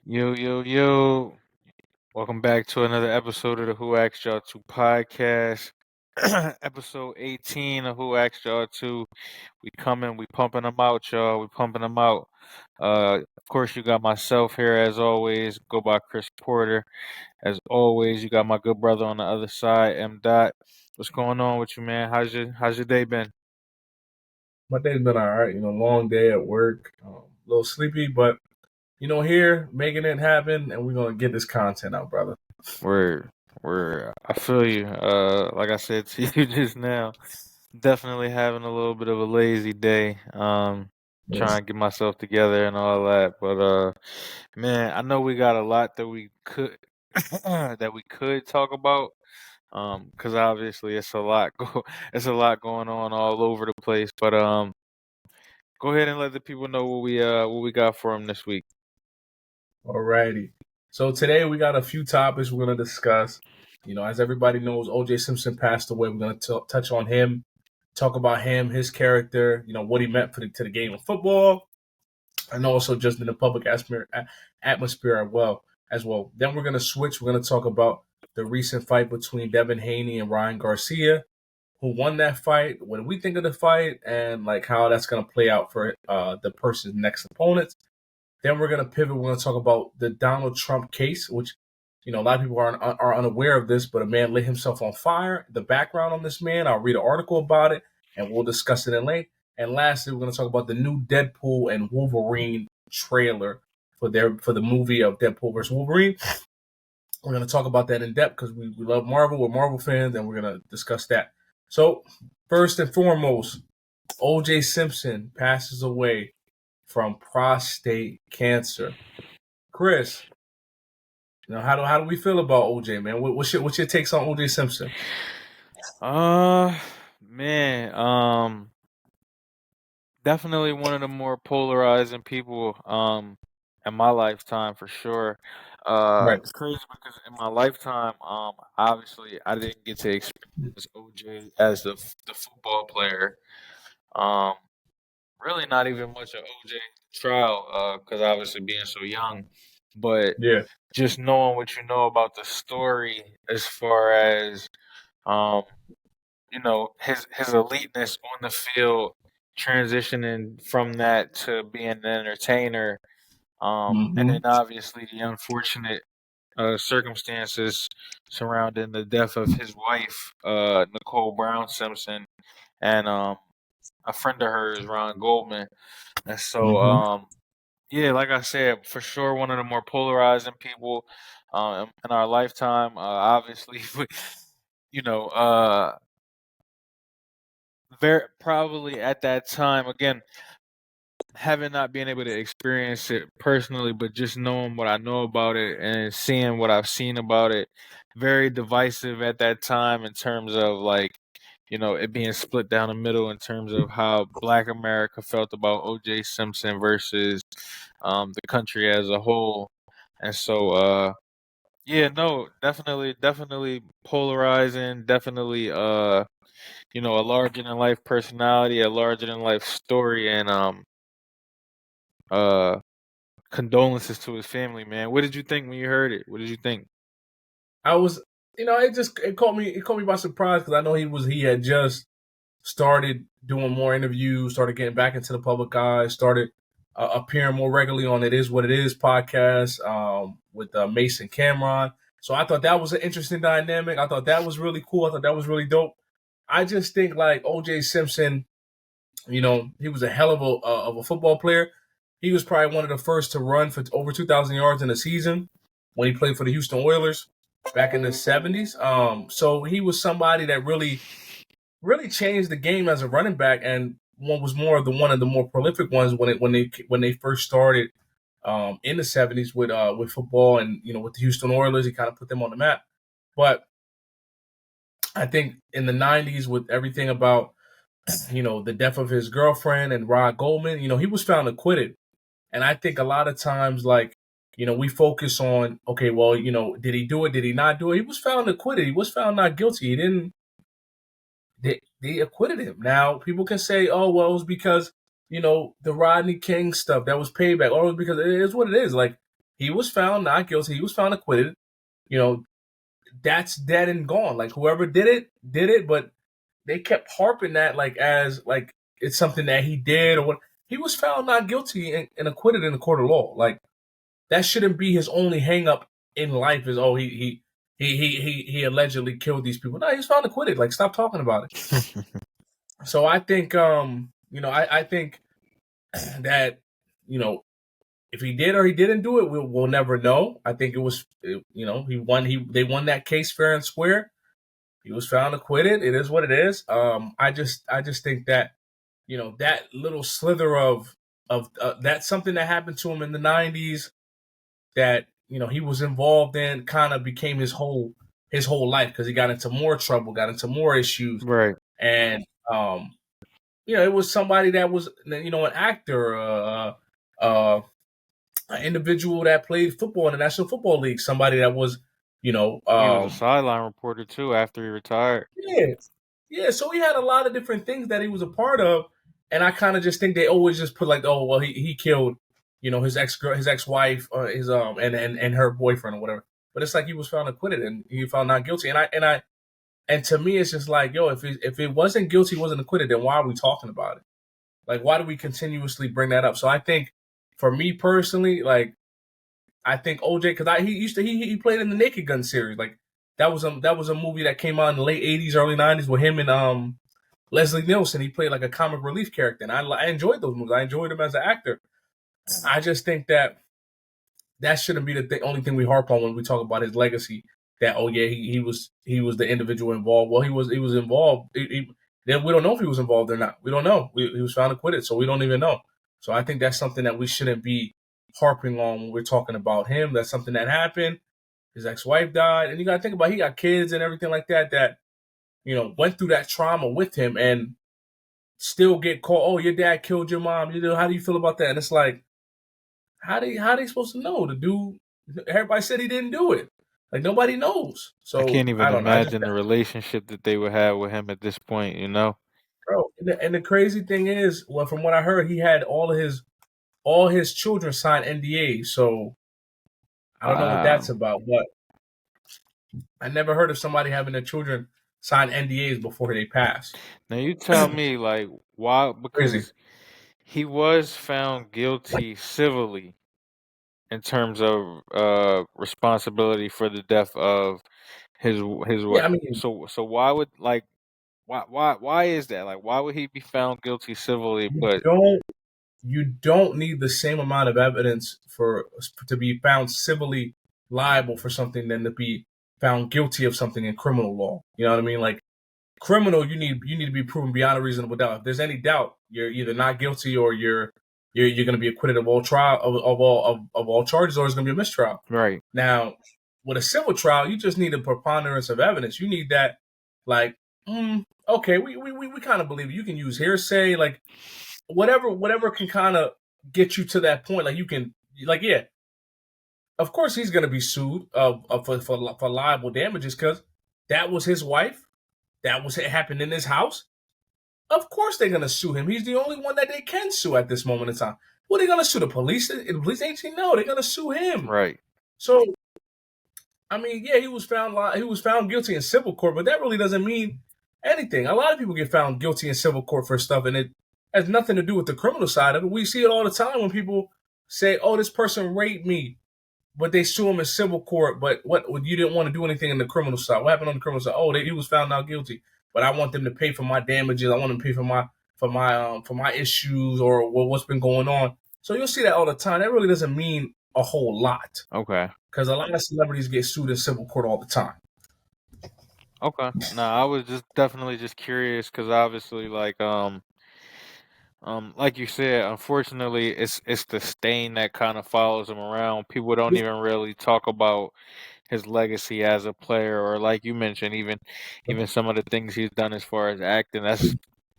Yo, yo, yo. Welcome back to another episode of the Who Asked Y'all To podcast. Episode 18 of Who Asked Y'all To. We coming, we pumping them out, y'all. We pumping them out. Of course, you got myself here as always. Go by Chris Porter. As always, you got my good brother on the other side, M. Dot. What's going on with you, man? How's your day been? My day's been all right. Long day at work, a little sleepy, but here making it happen, and we're gonna get this content out, brother. We're I feel you. Like I said to you just now, definitely having a little bit of a lazy day. Yes. Trying to get myself together and all that. But man, I know we got a lot that we could that we could talk about. Because obviously it's a lot it's a lot going on all over the place. But go ahead and let the people know what we got for them this week. Alrighty. So today we got a few topics we're gonna discuss. As everybody knows, OJ Simpson passed away. We're gonna touch on him, talk about him, his character. What he meant to the game of football, and also just in the public atmosphere as well. Then we're gonna switch. We're gonna talk about the recent fight between Devin Haney and Ryan Garcia, who won that fight, what do we think of the fight, and like how that's going to play out for the person's next opponents. Then we're going to pivot. We're going to talk about the Donald Trump case, which a lot of people are unaware of this, but a man lit himself on fire. The background on this man, I'll read an article about it, and we'll discuss it in length. And lastly, we're going to talk about the new Deadpool and Wolverine trailer for the movie of Deadpool versus Wolverine. We're going to talk about that in depth because we love Marvel. We're Marvel fans, and we're going to discuss that. So, first and foremost, OJ Simpson passes away from prostate cancer. Chris, how do we feel about OJ, man? What's your takes on OJ Simpson? Uh Man, definitely one of the more polarizing people in my lifetime for sure. Right. It's crazy because in my lifetime, obviously I didn't get to experience OJ as the football player. Um, really not even much of OJ trial, because obviously being so young, but Yeah. just knowing what you know about the story as far as um his eliteness on the field, transitioning from that to being an entertainer, and then Mm-hmm. obviously the unfortunate circumstances surrounding the death of his wife, Nicole Brown Simpson, and a friend of hers, Ron Goldman. And so, Mm-hmm. yeah, like I said, for sure, one of the more polarizing people in our lifetime. Obviously, you know, very probably at that time again, having not been able to experience it personally, but just knowing what I know about it and seeing what I've seen about it, very divisive at that time in terms of like, it being split down the middle in terms of how Black America felt about OJ Simpson versus the country as a whole. And so, yeah, no, definitely polarizing, definitely, a larger than life personality, a larger than life story, and uh condolences to his family, man. What did you think when you heard it? What did you think? I was, it caught me by surprise because I know he had just started doing more interviews, started getting back into the public eye, started appearing more regularly on It Is What It Is podcast with Mason Cameron. So I thought that was an interesting dynamic. I thought that was really cool. I thought that was really dope. I just think like OJ Simpson, he was a hell of a football player. He was probably one of the first to run for over 2,000 yards in a season when he played for the Houston Oilers back in the 70s. So he was somebody that really changed the game as a running back, and one of the more prolific ones when they first started in the 70s with football, and with the Houston Oilers, he kind of put them on the map. But I think in the 90s, with everything about the death of his girlfriend and Rod Goldman, he was found acquitted. And I think a lot of times, like, we focus on, okay, well, did he do it? Did he not do it? He was found acquitted. He was found not guilty. He didn't they acquitted him. Now people can say, "Oh, well, it was because the Rodney King stuff that was payback," or it was because it is what it is. Like He was found not guilty. He was found acquitted. You know, that's dead and gone. Like whoever did it, but they kept harping that like as like it's something that he did or what. He was found not guilty and acquitted in the court of law. Like that shouldn't be his only hang up in life is he allegedly killed these people. No, he was found acquitted. Like stop talking about it. So I think I think that you know if he did or he didn't do it, we'll never know. I think it was they won that case fair and square. He was found acquitted. It is what it is. I just think that that little slither of that's something that happened to him in the '90s that he was involved in kind of became his whole life because he got into more trouble, got into more issues, Right. and it was somebody that was an actor, an individual that played football in the National Football League, somebody that was He was a sideline reporter too after he retired. yeah. Yeah, so he had a lot of different things that he was a part of, and I kind of just think they always just put like, oh well, he killed, his ex wife, his and her boyfriend or whatever. But it's like he was found acquitted and he found not guilty, and to me it's just like, yo, if it wasn't guilty, wasn't acquitted, then why are we talking about it? Like, why do we continuously bring that up? So I think, for me personally, like I think OJ because he played in the Naked Gun series, like that was a movie that came out in the late '80s, early '90s with him and Leslie Nielsen. He played like a comic relief character, and I enjoyed those movies. I enjoyed him as an actor. I just think that shouldn't be the only thing we harp on when we talk about his legacy. That oh yeah, he was the individual involved. Well, he was involved. Then we don't know if he was involved or not. We don't know. He was found acquitted, so we don't even know. So I think that's something that we shouldn't be harping on when we're talking about him. That's something that happened. His ex-wife died, and you got to think about he got kids and everything like that. That went through that trauma with him and still get caught. Oh, your dad killed your mom. How do you feel about that? And it's like, how they supposed to know? The dude, everybody said he didn't do it. Like nobody knows. I So can't even I don't know. I just imagine the relationship that they would have with him at this point, you know? bro. And the crazy thing is, well, from what I heard, he had all his children sign NDAs. So I don't know what that's Wow. about, but I never heard of somebody having their children sign NDAs before they pass. Now you tell me, like, why? Crazy. Because he was found guilty civilly in terms of responsibility for the death of his Yeah, wife. I mean, So why would like why is that? Like, why would he be found guilty civilly? you But don't you don't need the same amount of evidence for to be found civilly liable for something than to be found guilty of something in criminal law. You know what I mean? Like criminal, you need to be proven beyond a reasonable doubt. If there's any doubt, you're either not guilty or you're going to be acquitted of all trial of all charges, or it's going to be a mistrial. right, Now, with a civil trial, you just need a preponderance of evidence. You need that, like, okay, we kind of believe you can use hearsay, like whatever can kind of get you to that point. Like you can, like, yeah, of course he's going to be sued for liable damages because that was his wife. That was it happened in his house. Of course they're gonna sue him. He's the only one that they can sue at this moment in time. What are they gonna sue the police? The police agency? No, they're gonna sue him. right. So I mean, yeah, he was found guilty in civil court, but that really doesn't mean anything. A lot of people get found guilty in civil court for stuff, and it has nothing to do with the criminal side of it. We see it all the time when people say, "Oh, this person raped me," but they sue him in civil court. But what you didn't want to do anything in the criminal side? What happened on the criminal side? Oh, he was found not guilty, but I want them to pay for my damages. I want them to pay for my issues or what's been going on. So you'll see that all the time. That really doesn't mean a whole lot Okay. because a lot of celebrities get sued in civil court all the time. Okay. No, I was just definitely just curious because obviously, like you said, unfortunately, it's the stain that kind of follows him around. People don't even really talk about his legacy as a player, or like you mentioned, even some of the things he's done as far as acting. That's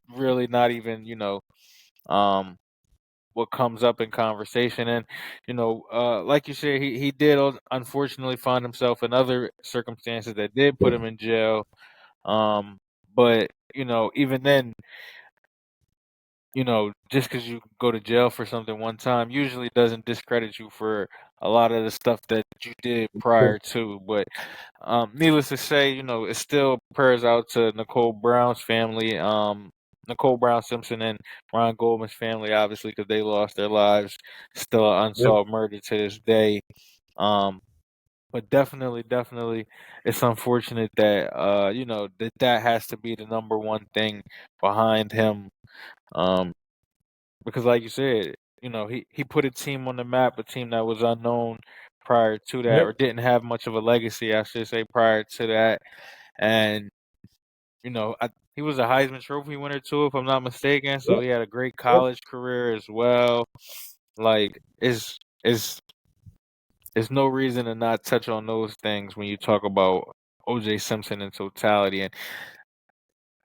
really not even um what comes up in conversation. And like you said, he did unfortunately find himself in other circumstances that did put him in jail. Um, but even then, just because you go to jail for something one time usually doesn't discredit you for a lot of the stuff that you did prior to. But needless to say, it's still prayers out to Nicole Brown's family, Nicole Brown Simpson and Ron Goldman's family, obviously, because they lost their lives. Still an Yep. unsolved murder to this day. But definitely, it's unfortunate that that has to be the number one thing behind him. Um, because like you said, he put a team on the map, a team that was unknown prior to that, Yep. or didn't have much of a legacy, I should say, prior to that. And he was a Heisman Trophy winner too, if I'm not mistaken. So Yep. he had a great Yep. college career as well. Like, it's no reason to not touch on those things when you talk about OJ Simpson in totality. And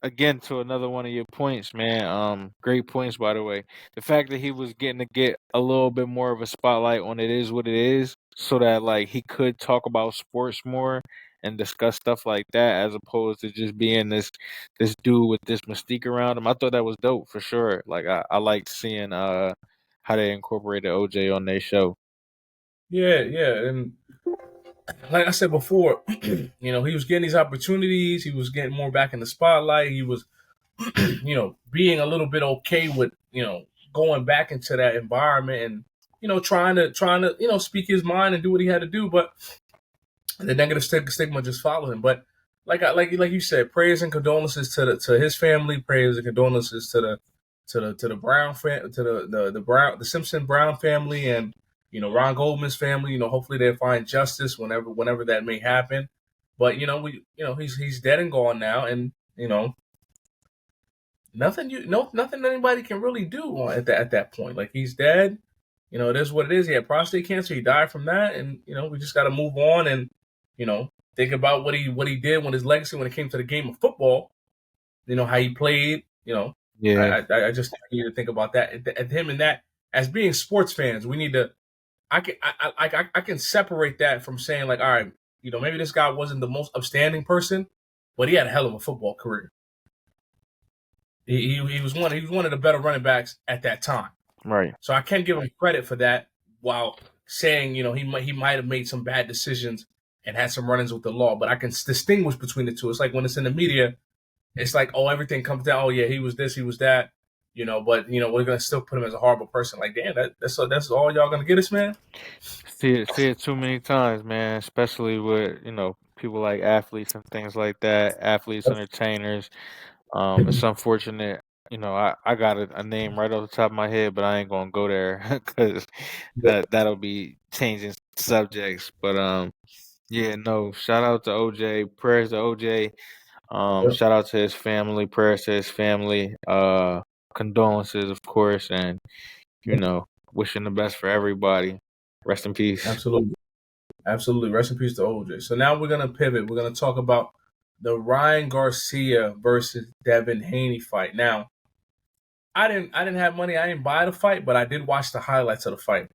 again, to another one of your points, man. Great points, by the way. The fact that he was getting to get a little bit more of a spotlight on It Is What It Is, so that like he could talk about sports more and discuss stuff like that, as opposed to just being this dude with this mystique around him. I thought that was dope for sure. Like I liked seeing how they incorporated OJ on their show. Yeah, yeah, and like I said before, he was getting these opportunities. He was getting more back in the spotlight. He was, being a little bit okay with, going back into that environment and, trying to, speak his mind and do what he had to do. But the negative stigma just followed him. But like you said, prayers and condolences to his family. Prayers and condolences to the Brown the Simpson Brown family, and Ron Goldman's family. Hopefully they find justice whenever that may happen. But he's dead and gone now, and nothing anybody can really do at that point. Like, he's dead. It is what it is. He had prostate cancer. He died from that, and we just got to move on and think about what he did when his legacy when it came to the game of football. How he played. Yeah, I just think we need to think about that and him and that as being sports fans. We need to. I can separate that from saying, like, all right, maybe this guy wasn't the most upstanding person, but he had a hell of a football career. He was one of the better running backs at that time. right. So I can't give him credit for that, while saying he might have made some bad decisions and had some run-ins with the law. But I can distinguish between the two. It's like when it's in the media, it's like, oh, everything comes down. Oh yeah, he was this, he was that. But we're gonna still put him as a horrible person. Like, damn, that's all y'all gonna get us, man. See it too many times, man. Especially with people like athletes and things like that. Athletes, entertainers. It's unfortunate. I got a name right off the top of my head, but I ain't gonna go there because that'll be changing subjects. But yeah, no. Shout out to OJ. Prayers to OJ. Yep. Shout out to his family. Prayers to his family. Condolences, of course, and wishing the best for everybody. Rest in peace. Absolutely. Absolutely. Rest in peace to OJ. So now we're gonna pivot. We're gonna talk about the Ryan Garcia versus Devin Haney fight. Now, I didn't have money. I didn't buy the fight, but I did watch the highlights of the fight,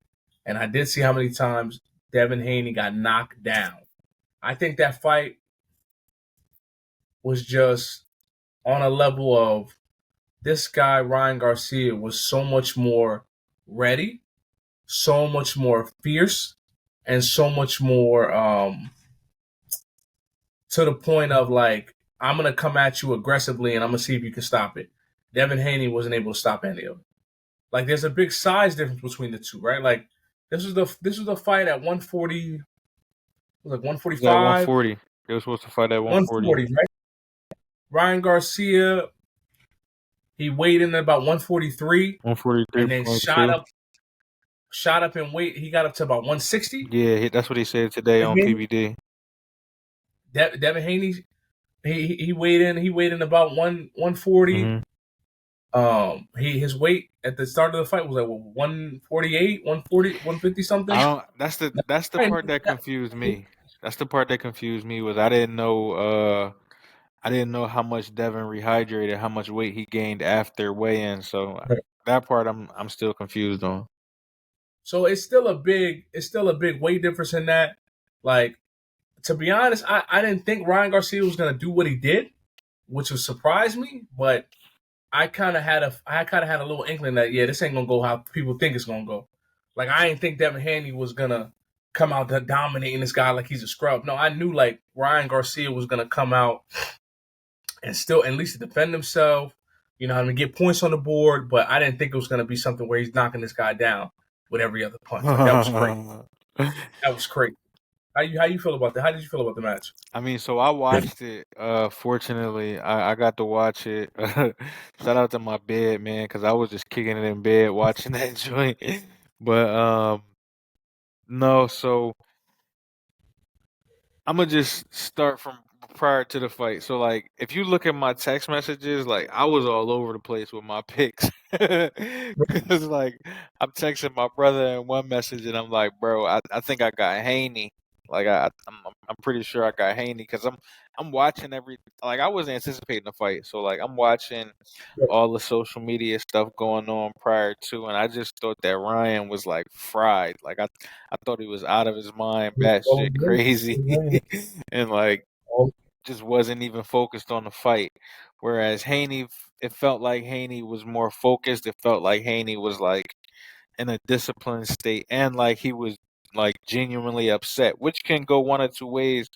and I did see how many times Devin Haney got knocked down. I think that fight was just on a level of, this guy Ryan Garcia was so much more ready, so much more fierce, and so much more to the point of, like, I'm gonna come at you aggressively and I'm gonna see if you can stop it. Devin Haney wasn't able to stop any of it. Like, there's a big size difference between the two, right? Like, this was the fight at 140, like It was at 145, 140. They were supposed to fight at 140. 140, right? Ryan Garcia, he weighed in at about 143, and then 143.2. shot up in weight. He got up to about 160. Yeah, that's what he said today on PBD. Devin Haney, he weighed in. He weighed in about 140. Mhm. His weight at the start of the fight was like 148, 140, 150 something. That's the part that confused me. That's the part that confused me was I didn't know how much Devin rehydrated, how much weight he gained after weigh-in. So that part I'm still confused on. So it's still a big weight difference in that. Like, to be honest, I didn't think Ryan Garcia was gonna do what he did, which would surprise me. But I kind of had a little inkling that, yeah, this ain't gonna go how people think it's gonna go. Like, I didn't think Devin Haney was gonna come out dominating this guy like he's a scrub. No, I knew like Ryan Garcia was gonna come out and still at least defend himself. You know, I mean, get points on the board, but I didn't think it was gonna be something where he's knocking this guy down with every other punch. Like that was crazy. That was crazy. How you feel about that? How did you feel about the match? I mean, so I watched it. Fortunately, I got to watch it. Shout out to my bed, man, because I was just kicking it in bed watching that joint. But no, so I'm gonna just start from prior to the fight. So like, if you look at my text messages, like I was all over the place with my picks, because like I'm texting my brother in one message, and I'm like, bro, I think I got Haney. Like I'm pretty sure I got Haney because I'm watching like I wasn't anticipating the fight, so like I'm watching all the social media stuff going on prior to, and I just thought that Ryan was like fried. Like I thought he was out of his mind, batshit crazy, and like just wasn't even focused on the fight. Whereas Haney, it felt like Haney was more focused. It felt like Haney was like in a disciplined state, and like he was like genuinely upset, which can go one or two ways.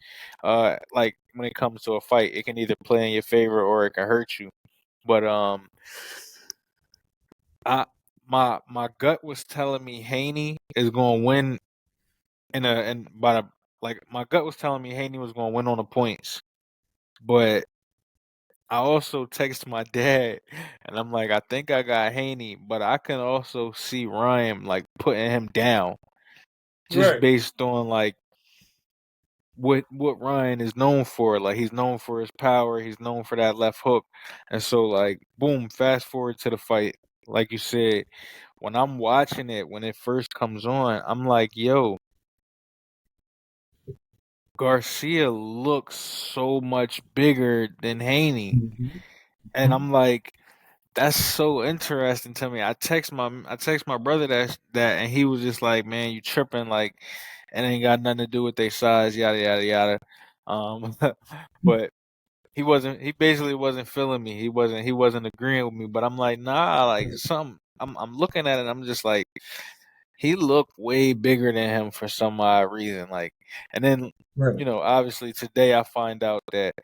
Like when it comes to a fight, it can either play in your favor or it can hurt you. But I my gut was telling me Haney is going to win and by the, like my gut was telling me Haney was going to win on the points, but I also text my dad and I'm like, I think I got Haney, but I can also see Ryan like putting him down just Right. based on like what Ryan is known for. Like he's known for his power, he's known for that left hook. And so like boom, fast forward to the fight. Like you said, when I'm watching it when it first comes on, I'm like, yo, Garcia looks so much bigger than Haney. And I'm like, that's so interesting to me. I text my brother that and he was just like, man, you tripping, like it ain't got nothing to do with their size, yada yada yada. Um but he basically wasn't feeling me. He wasn't agreeing with me. But I'm like, nah, like some I'm looking at it and I'm just like, he looked way bigger than him for some odd reason. Like and then, Right. obviously today I find out that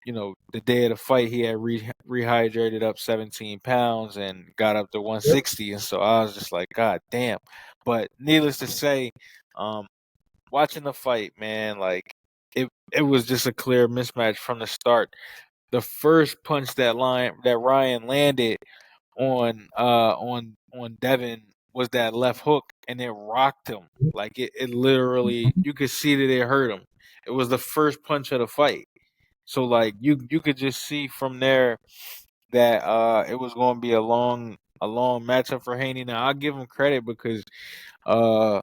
the day of the fight, he had rehydrated up 17 pounds and got up to Yep. 160. And so I was just like, God damn. But needless to say, um, watching the fight, man, like it was just a clear mismatch from the start. The first punch that Ryan landed on Devin was that left hook and it rocked him. Like it literally, you could see that it hurt him. It was the first punch of the fight. So like you could just see from there that it was going to be a long matchup for Haney. Now I'll give him credit because uh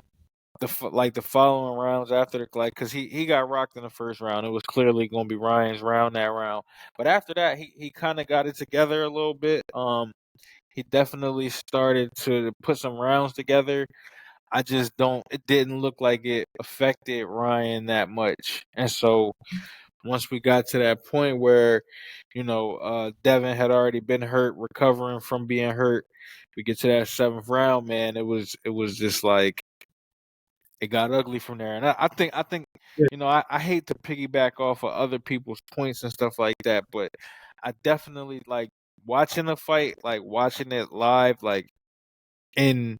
the following rounds after because he got rocked in the first round. It was clearly going to be Ryan's round that round. But after that he kind of got it together a little bit. He definitely started to put some rounds together. I just don't. It didn't look like it affected Ryan that much, and so once we got to that point where, Devin had already been hurt, recovering from being hurt, we get to that seventh round, man. It was just like it got ugly from there. And I think Yeah. I hate to piggyback off of other people's points and stuff like that, but I definitely like watching the fight, like watching it live, like in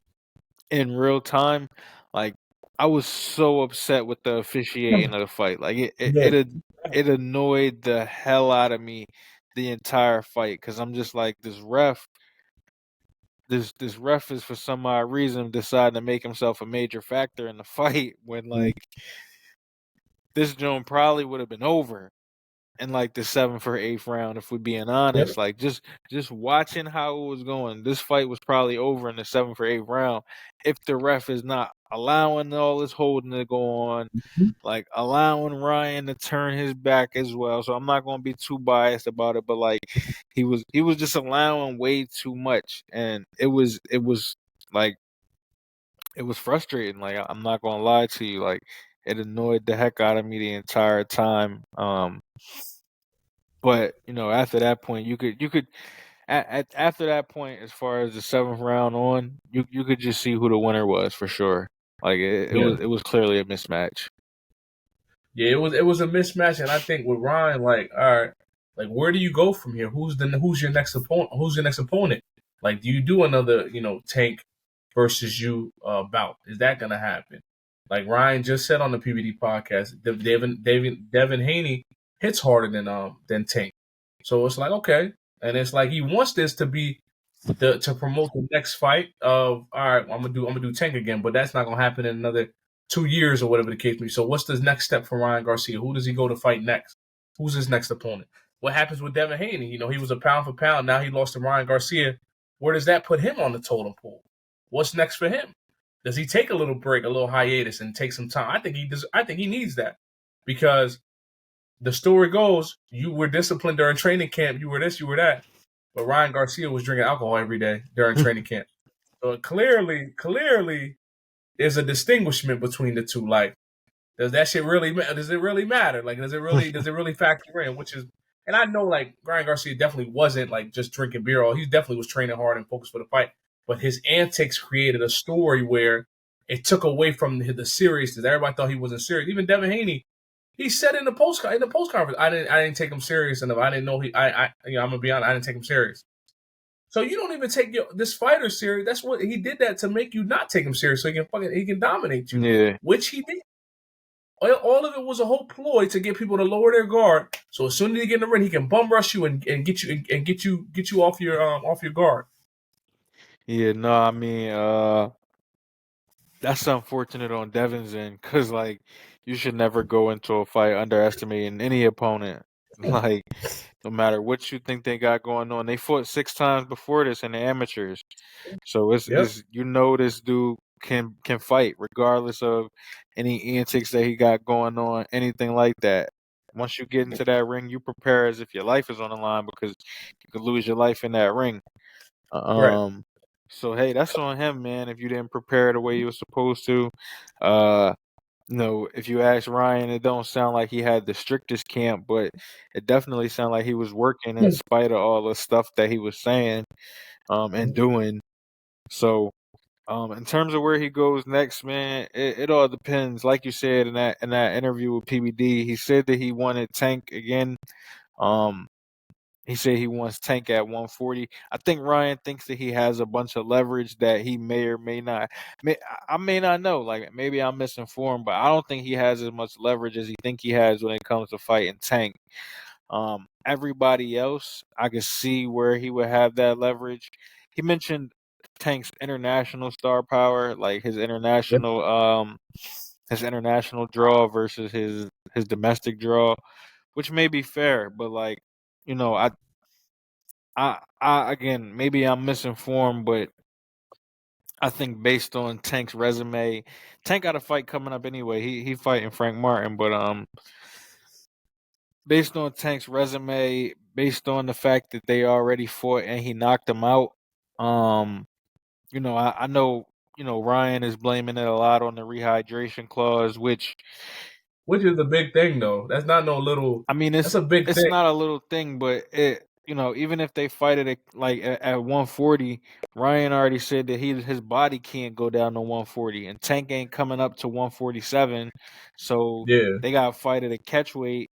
in real time, like I was so upset with the officiating of the fight. Like Yeah. it annoyed the hell out of me the entire fight because I'm just like this ref is for some odd reason deciding to make himself a major factor in the fight when like this joint probably would have been over in like the seventh or eighth round if we're being honest. Yep. Like just watching how it was going, this fight was probably over in the seventh or eighth round if the ref is not allowing all this holding to go on, like allowing Ryan to turn his back as well. So I'm not gonna be too biased about it, but like he was just allowing way too much and it was like it was frustrating. Like I'm not gonna lie to you, like it annoyed the heck out of me the entire time. But after that point, you could after that point, as far as the seventh round on, you could just see who the winner was for sure. Like it Yeah. was clearly a mismatch. Yeah, it was a mismatch, and I think with Ryan, like, all right, like where do you go from here? Who's your next opponent? Who's your next opponent? Like, do you do another, Tank versus you bout? Is that gonna happen? Like Ryan just said on the PBD podcast, Devin Haney hits harder than Tank. So it's like okay, and it's like he wants this to be to promote the next fight of all right, I'm gonna do Tank again, but that's not gonna happen in another 2 years or whatever the case may be. So what's the next step for Ryan Garcia? Who does he go to fight next? Who's his next opponent? What happens with Devin Haney? He was a pound for pound. Now he lost to Ryan Garcia. Where does that put him on the totem pole? What's next for him? Does he take a little break, a little hiatus, and take some time? I think he does. I think he needs that because the story goes, you were disciplined during training camp. You were this, you were that. But Ryan Garcia was drinking alcohol every day during training camp. So clearly, there's a distinguishment between the two. Like, does that shit really matter? Does it really matter? Like, does it really factor in? Which is, and I know like Ryan Garcia definitely wasn't like just drinking beer. All he definitely was training hard and focused for the fight. But his antics created a story where it took away from the seriousness. Everybody thought he wasn't serious. Even Devin Haney, he said in the post conference, I didn't take him serious enough. I didn't know I'm gonna be honest, I didn't take him serious. So you don't even take this fighter serious. That's what he did that to make you not take him serious, so he can dominate you, Yeah. which he did. All of it was a whole ploy to get people to lower their guard. So as soon as he get in the ring, he can bum rush you and get you off your guard. Yeah, no, I mean, that's unfortunate on Devin's end because, like, you should never go into a fight underestimating any opponent. Like, no matter what you think they got going on, they fought 6 times before this in the amateurs, so Yep. this dude can fight regardless of any antics that he got going on, anything like that. Once you get into that ring, you prepare as if your life is on the line because you could lose your life in that ring. Right. Um, so hey, that's on him, man. If you didn't prepare the way you were supposed to, uh, if you ask Ryan, it don't sound like he had the strictest camp, but it definitely sounded like he was working in spite of all the stuff that he was saying, and doing. So, in terms of where he goes next, man, it all depends. Like you said in that interview with PBD, he said that he wanted Tank again. Um, he said he wants Tank at 140. I think Ryan thinks that he has a bunch of leverage that he may or may not. I may not know. Like maybe I'm misinformed, but I don't think he has as much leverage as he think he has when it comes to fighting Tank. Everybody else, I could see where he would have that leverage. He mentioned Tank's international star power, like Yep. his international draw versus his domestic draw, which may be fair, but like you know, I again, maybe I'm misinformed, but I think based on Tank's resume, Tank got a fight coming up anyway. He fighting Frank Martin, but based on Tank's resume, based on the fact that they already fought and he knocked him out, um, I know Ryan is blaming it a lot on the rehydration clause, which Which is the big thing, though. That's not no little. I mean, That's a big it's thing. not a little thing, but even if they fight it at 140, Ryan already said that his body can't go down to 140, and Tank ain't coming up to 147, so Yeah. they got to fight at a catch weight.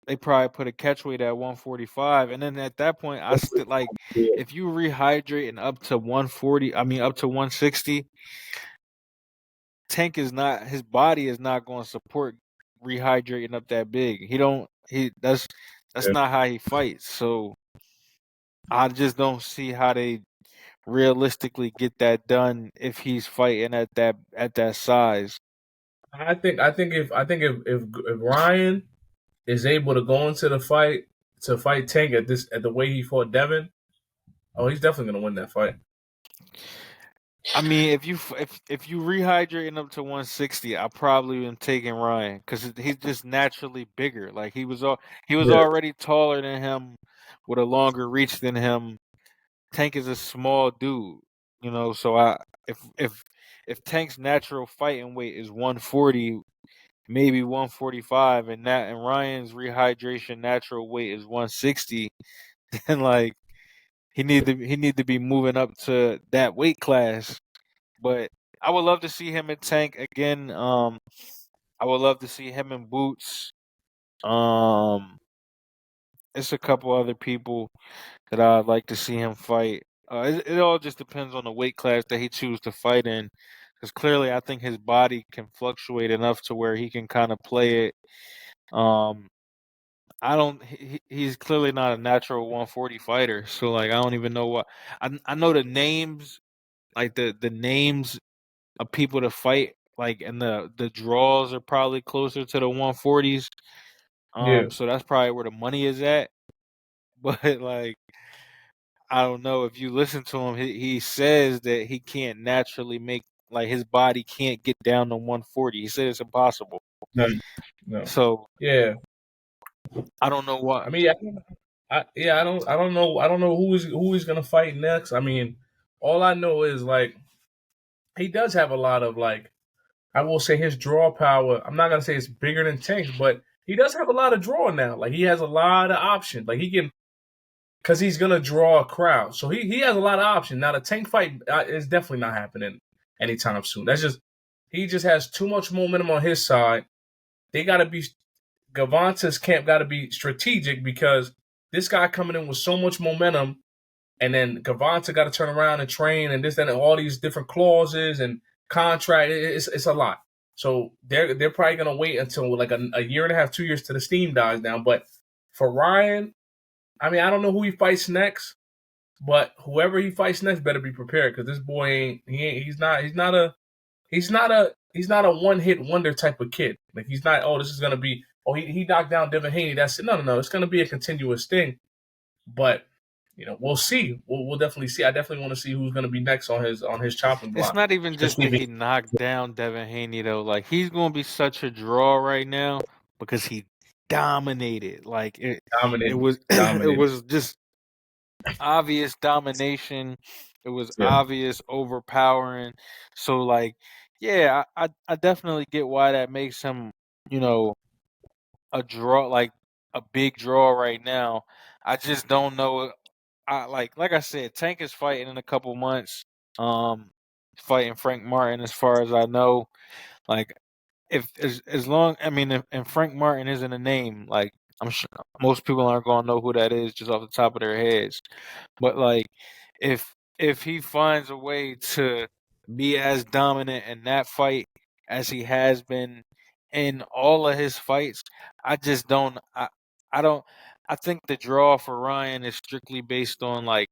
They probably put a catch weight at 145, and then at that point, I still like Yeah. if you rehydrate and up to 140, I mean up to 160, Tank is not his body is not going to support rehydrating up that big. He don't he that's Yeah. not how he fights. So I just don't see how they realistically get that done if he's fighting at that size. I think if Ryan is able to go into the fight to fight Tank at the way he fought Devin, oh, he's definitely gonna win that fight. I mean, if you rehydrating up to 160, I probably am taking Ryan because he's just naturally bigger. Like he was Yeah. already taller than him, with a longer reach than him. Tank is a small dude, So if Tank's natural fighting weight is 140, maybe 145, and Ryan's rehydration natural weight is 160, then like he need to be moving up to that weight class. But I would love to see him in Tank again. I would love to see him in Boots. Um, it's a couple other people that I'd like to see him fight. It all just depends on the weight class that he chooses to fight in, because clearly I think his body can fluctuate enough to where he can kind of play it. Um, I don't. He's clearly not a natural 140 fighter, so like I don't even know what. I know the names, like the names of people to fight, like and the draws are probably closer to the 140s. Yeah, So that's probably where the money is at. But like I don't know if you listen to him, he says that he can't naturally make like his body can't get down to 140. He said it's impossible. no, no. So Yeah, I don't know I what. mean, I don't know, who he's gonna fight next. I mean, all I know is like he does have a lot of like I will say his draw power. I'm not gonna say it's bigger than Tank's, but he does have a lot of draw now. Like he has a lot of options. Like he can because he's gonna draw a crowd. So he has a lot of options. Now the Tank fight is definitely not happening anytime soon. That's just he just has too much momentum on his side. They gotta be Gavanta's camp gotta be strategic because this guy coming in with so much momentum, and then Gavanta got to turn around and train and this and all these different clauses and contract. It's a lot. So they're probably gonna wait until like a year and a half, 2 years till the steam dies down. But for Ryan, I mean, I don't know who he fights next, but whoever he fights next better be prepared because this boy he's not a one hit wonder type of kid. Like he's not. Oh, this is gonna be. Oh, he knocked down Devin Haney. That's it. No. It's gonna be a continuous thing. But we'll see. We'll definitely see. I definitely want to see who's gonna be next on his chopping It's block. not even To just see that if he he knocked down Devin Haney though. Like he's gonna be such a draw right now because he dominated. Like it dominated. was it Dominated. was just obvious domination. It was Yeah. obvious overpowering. So like, yeah, I definitely get why that makes him, you know, a draw, like a big draw right now. I just don't know. I like I said, Tank is fighting in a couple months. Um, fighting Frank Martin, as far as I know. Like if as long, I mean, if, and Frank Martin isn't a name, like I'm sure most people aren't gonna know who that is just off the top of their heads. But like, if he finds a way to be as dominant in that fight as he has been in all of his fights, I just don't. I don't. I think the draw for Ryan is strictly based on like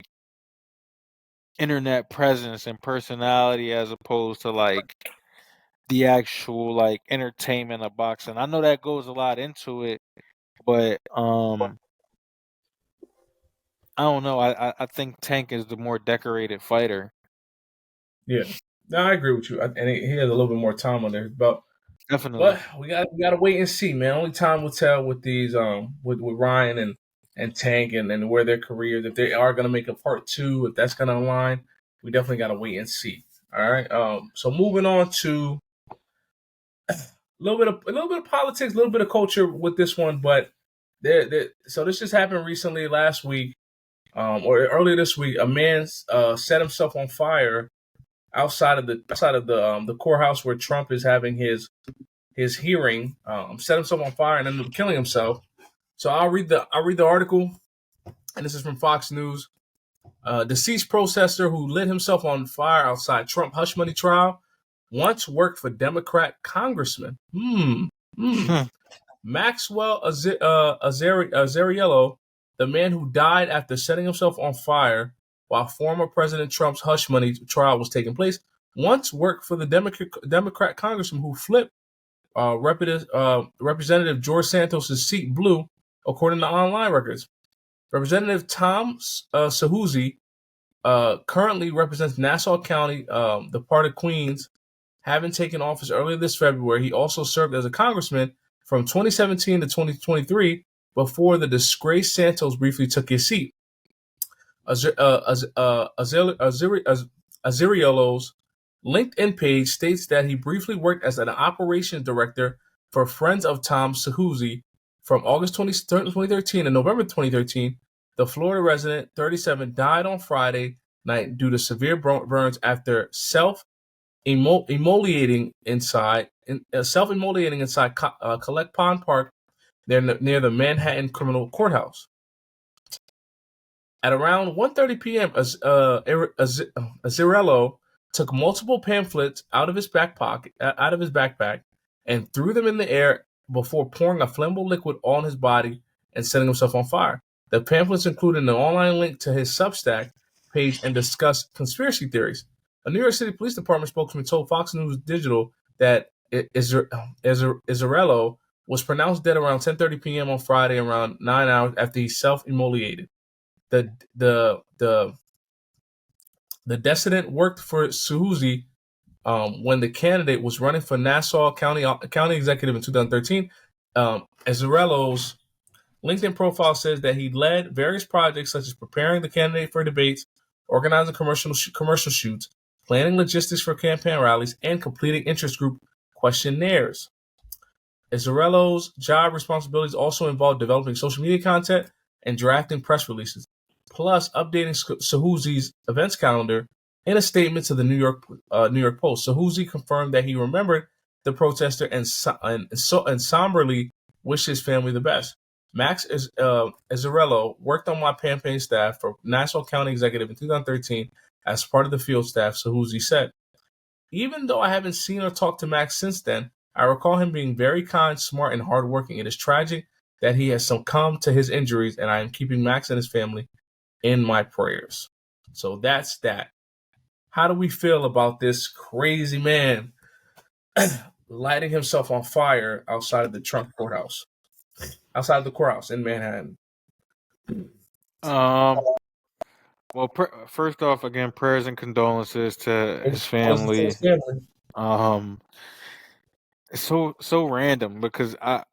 internet presence and personality as opposed to like the actual like entertainment of boxing. I know that goes a lot into it, but I don't know. I think Tank is the more decorated fighter. Yeah. No, I agree with you. And he has a little bit more time on there, Definitely. but we gotta wait and see, man. Only time will tell with these with Ryan and Tank and where their careers, if they are gonna make a part two, if that's gonna align, we definitely gotta wait and see. All right. So moving on to a little bit of politics, a little bit of culture with this one, but so this just happened recently last week, or earlier this week. A man set himself on fire outside of the courthouse where Trump is having his hearing. Set himself on fire and ended up killing himself. So I'll read the article, and this is from Fox News. Deceased protester who lit himself on fire outside Trump hush money trial once worked for Democrat congressman. Maxwell Azariello, the man who died after setting himself on fire while former President Trump's hush money trial was taking place, once worked for the Democrat congressman who flipped Representative George Santos' seat blue, according to online records. Representative Tom Sahuzi currently represents Nassau County, the part of Queens. Having taken office earlier this February, he also served as a congressman from 2017 to 2023 before the disgraced Santos briefly took his seat. Azariello's LinkedIn page states that he briefly worked as an operations director for Friends of Tom Sahuzi from August 2013 to November 2013. The Florida resident, 37, died on Friday night due to severe burns after emoliating inside, self-immolating inside Collect Pond Park near the Manhattan Criminal Courthouse. At around 1:30 p.m., Azzarello took multiple pamphlets out of his backpack, and threw them in the air before pouring a flammable liquid on his body and setting himself on fire. The pamphlets included an online link to his Substack page and discussed conspiracy theories. A New York City Police Department spokesman told Fox News Digital that Azzarello was pronounced dead around 10:30 p.m. on Friday, around 9 hours after he self-immolated. The dissident worked for Suhuzzi when the candidate was running for Nassau County Executive in 2013. Azzarello's LinkedIn profile says that he led various projects such as preparing the candidate for debates, organizing commercial shoots, planning logistics for campaign rallies, and completing interest group questionnaires. Azzarello's job responsibilities also involved developing social media content and drafting press releases, plus updating Suhuzzi's events calendar. In a statement to the New York Post, Suhuzzi confirmed that he remembered the protester and somberly wished his family the best. Max Azzarello worked on my campaign staff for Nassau County Executive in 2013 as part of the field staff, Suhuzzi said. Even though I haven't seen or talked to Max since then, I recall him being very kind, smart, and hardworking. It is tragic that he has succumbed to his injuries, and I am keeping Max and his family in my prayers. So that's that. How do we feel about this crazy man lighting himself on fire outside of the Trump courthouse? Outside of the courthouse in Manhattan. Well, first off, again, prayers and condolences to his family. It's so random because I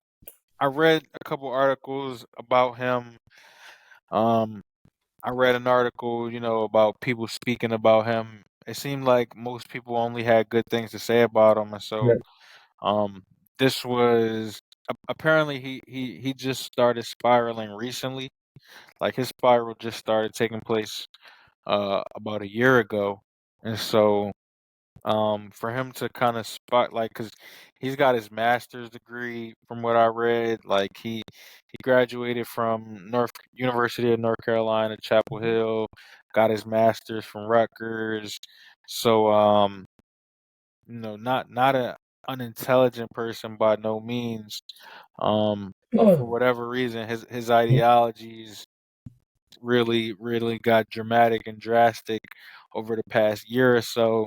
read a couple articles about him. I read an article, about people speaking about him. It seemed like most people only had good things to say about him, and so this was apparently he just started spiraling recently. Like his spiral just started taking place about a year ago, and so for him to kind of spot like because he's got his master's degree from what I read. Like he graduated from North University of North Carolina, Chapel Hill, got his master's from Rutgers. So not a unintelligent person by no means. But for whatever reason, his ideologies really got dramatic and drastic over the past year or so.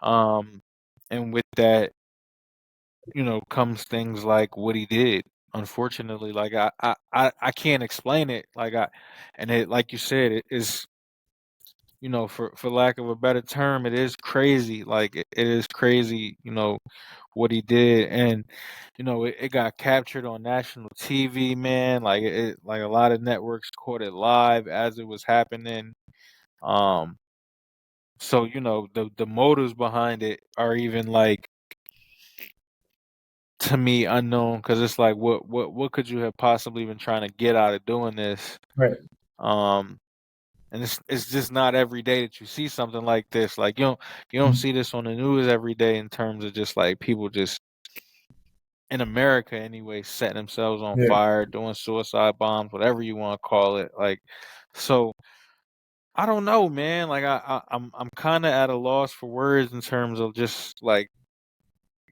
And with that, comes things like what he did. Unfortunately, like I can't explain it. And it, like you said, it is, for lack of a better term, it is crazy. Like it is crazy, what he did, and it got captured on national TV, man. Like a lot of networks caught it live as it was happening. So the motives behind it are even like to me unknown because it's like what could you have possibly been trying to get out of doing this? Right. And it's just not every day that you see something like this. Like you don't see this on the news every day in terms of just like people just in America anyway setting themselves on fire, doing suicide bombs, whatever you want to call it. Like so I don't know, man. Like I'm kind of at a loss for words in terms of just like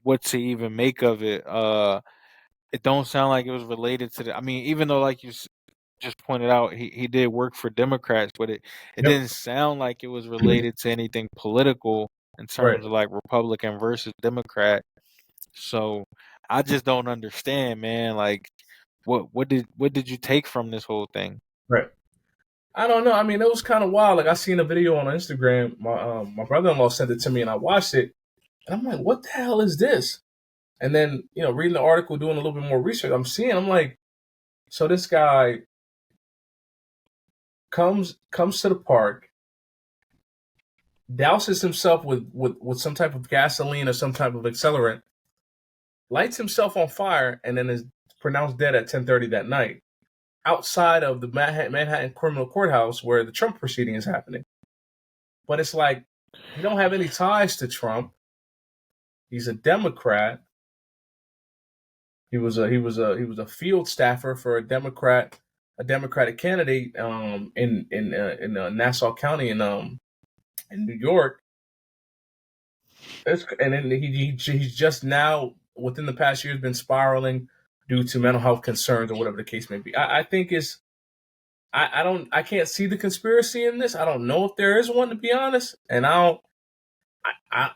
what to even make of it. It don't sound like it was related to the. I mean, even though like you just pointed out, he did work for Democrats, but it didn't sound like it was related to anything political in terms of like Republican versus Democrat. So I just don't understand, man. Like, what did you take from this whole thing? Right. I don't know. I mean, it was kind of wild. Like I seen a video on Instagram. My brother-in-law sent it to me, and I watched it, and I'm like, "What the hell is this?" And then reading the article, doing a little bit more research, I'm like, so this guy comes to the park, douses himself with some type of gasoline or some type of accelerant, lights himself on fire, and then is pronounced dead at 10:30 that night outside of the Manhattan Criminal Courthouse where the Trump proceeding is happening. But it's like he don't have any ties to Trump. He's a Democrat. He was a field staffer for a Democratic candidate in Nassau County in New York. And then he's just now within the past year has been spiraling due to mental health concerns or whatever the case may be. I think is I can't see the conspiracy in this. I don't know if there is one, to be honest, and I don't. I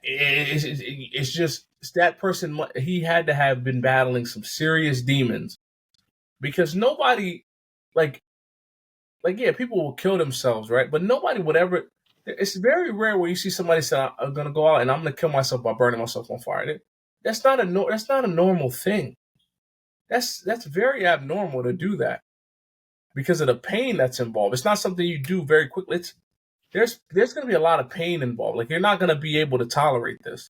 it's just it's that person. He had to have been battling some serious demons because nobody like yeah, people will kill themselves, right? But nobody would ever. It's very rare where you see somebody say, "I'm gonna go out and I'm gonna kill myself by burning myself on fire." That's not a that's not a normal thing. That's very abnormal to do that because of the pain that's involved. It's not something you do very quickly. There's going to be a lot of pain involved. Like you're not going to be able to tolerate this.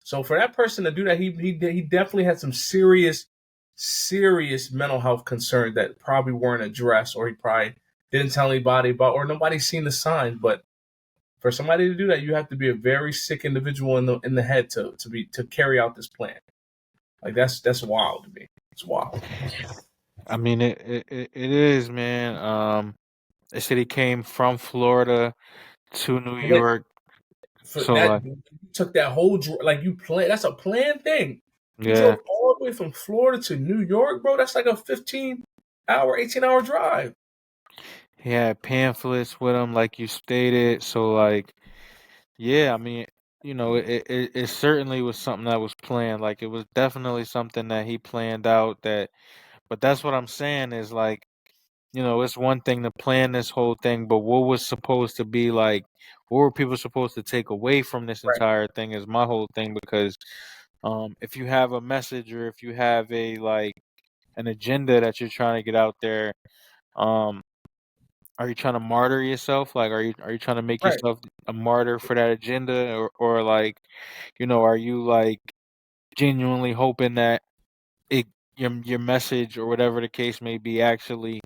So for that person to do that, he definitely had some serious mental health concerns that probably weren't addressed, or he probably didn't tell anybody about, or nobody's seen the signs. But for somebody to do that, you have to be a very sick individual in the head to carry out this plan. Like that's wild to me. It's wild. I mean, it is, man. They said he came from Florida to New And it, York. for So that like, you took that whole like you plan. That's a planned thing. You yeah, drove all the way from Florida to New York, bro. That's like a 15-hour, 18-hour drive. he had pamphlets with him, like you stated. So like, yeah, I mean, it certainly was something that was planned. Like it was definitely something that he planned out. But that's what I'm saying is like, it's one thing to plan this whole thing, but what was supposed to be like, what were people supposed to take away from this Right. entire thing is my whole thing because if you have a message or if you have a like an agenda that you're trying to get out there, um, are you trying to martyr yourself? Like, are you trying to make Right. yourself a martyr for that agenda, or like, are you like genuinely hoping that it your message or whatever the case may be actually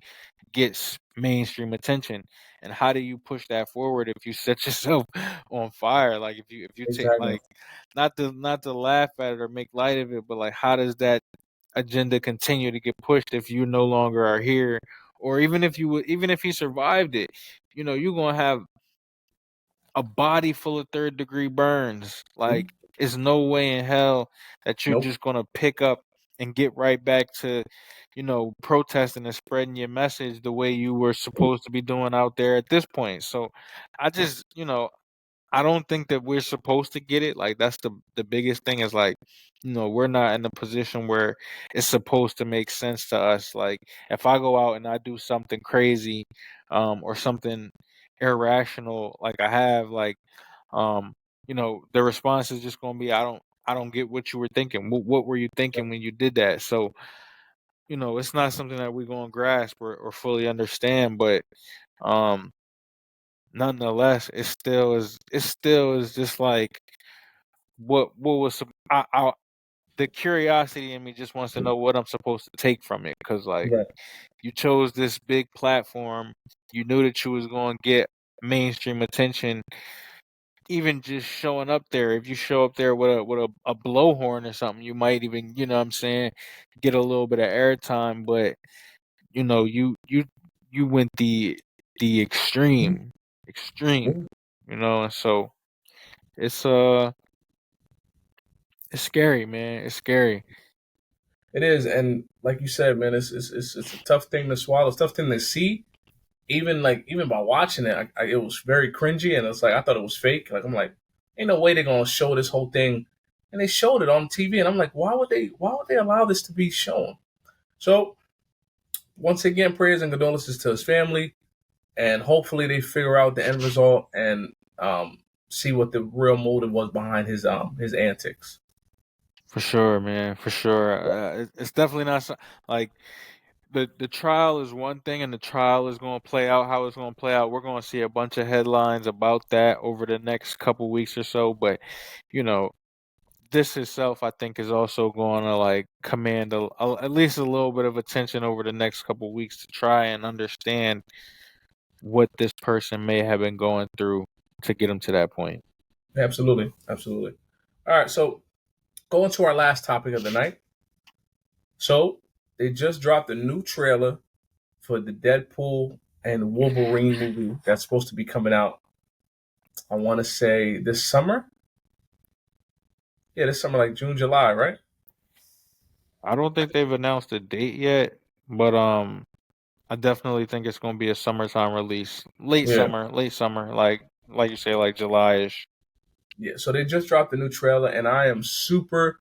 gets mainstream attention? And how do you push that forward if you set yourself on fire? Like if you take Exactly. like not to laugh at it or make light of it, but like how does that agenda continue to get pushed if you no longer are here? Or even if he survived it, you're gonna have a body full of third degree burns. Mhm. Like, it's no way in hell that you're Nope. just gonna pick up and get right back to, protesting and spreading your message the way you were supposed to be doing out there at this point. So I just, I don't think that we're supposed to get it. Like that's the biggest thing is like, we're not in a position where it's supposed to make sense to us. Like if I go out and I do something crazy, or something irrational, like I have, like, um, the response is just gonna be, I don't get what you were thinking. What were you thinking when you did that? So, it's not something that we're gonna grasp or fully understand, but um nonetheless, it still is just like what was the curiosity in me just wants to know what I'm supposed to take from it because like Right. you chose this big platform, you knew that you was going to get mainstream attention, even just showing up there. If you show up there with a blowhorn or something, you might even, what I'm saying, get a little bit of airtime, but you went the Mhm. extreme, Mhm. and so it's it's scary, man. It's scary. It is, and like you said, man, it's a tough thing to swallow. It's a tough thing to see. Even by watching it, it was very cringy, and it's like I thought it was fake. Like I'm like, ain't no way they're gonna show this whole thing, and they showed it on TV, and I'm like, why would they allow this to be shown? So once again, prayers and condolences to his family, and hopefully they figure out the end result and see what the real motive was behind his antics. For sure, man. For sure. It's definitely not like the trial is one thing, and the trial is going to play out how it's going to play out. We're going to see a bunch of headlines about that over the next couple weeks or so. But you know, this itself, I think, is also going to like command at least a little bit of attention over the next couple weeks to try and understand what this person may have been going through to get them to that point. Absolutely, absolutely. All right, so going to our last topic of the night. So they just dropped a new trailer for the Deadpool and Wolverine movie that's supposed to be coming out. I want to say this summer. Yeah, this summer, like June, July, right? I don't think they've announced a date yet, but I definitely think it's gonna be a summertime release, Yeah, late summer, like you say, like July-ish. yeah. So they just dropped the new trailer, and I am super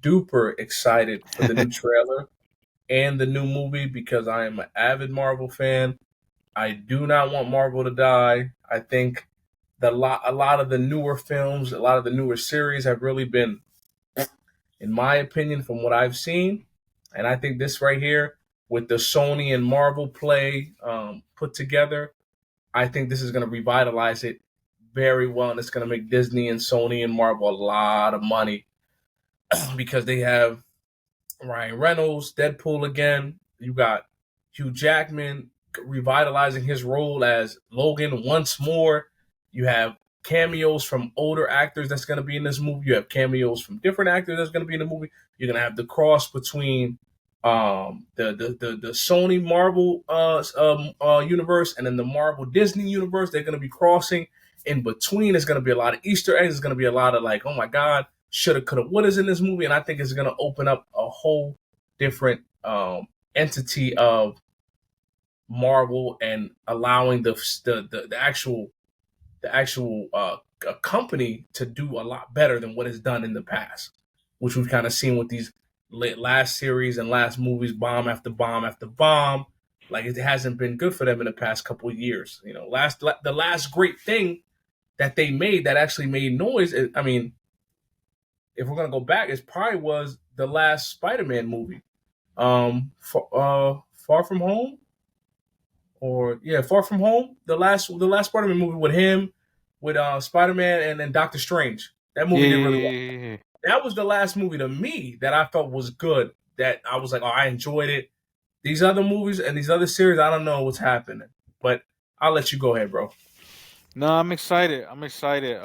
duper excited for the new trailer and the new movie because I am an avid Marvel fan. I do not want Marvel to die. I think a lot of the newer films, a lot of the newer series have really been, in my opinion, from what I've seen, and I think this right here with the Sony and Marvel play put together, I think this is going to revitalize it very well, and it's going to make Disney and Sony and Marvel a lot of money because they have Ryan Reynolds, Deadpool again. You got Hugh Jackman revitalizing his role as Logan once more. You have cameos from older actors that's going to be in this movie. You have cameos from different actors that's going to be in the movie. You're going to have the cross between the Sony Marvel universe and then the Marvel Disney universe. They're going to be crossing. In between, there's going to be a lot of Easter eggs. There's going to be a lot of like, oh my God, shoulda, coulda, wouldas in this movie, and I think it's going to open up a whole different entity of Marvel and allowing the actual company to do a lot better than what it's done in the past, which we've kind of seen with these last series and last movies, bomb after bomb after bomb. Like it hasn't been good for them in the past couple of years. You know, the last great thing that they made that actually made noise. I mean, if we're gonna go back, it probably was the last Spider-Man movie, Far From Home, or yeah, Far From Home. The last Spider-Man movie with him, with Spider-Man and then Doctor Strange. That Yeah, movie did really well. yeah, yeah. That was the last movie to me that I felt was good. That I was like, oh, I enjoyed it. These other movies and these other series, I don't know what's happening, but I'll let you go ahead, bro. No, I'm excited. I'm excited.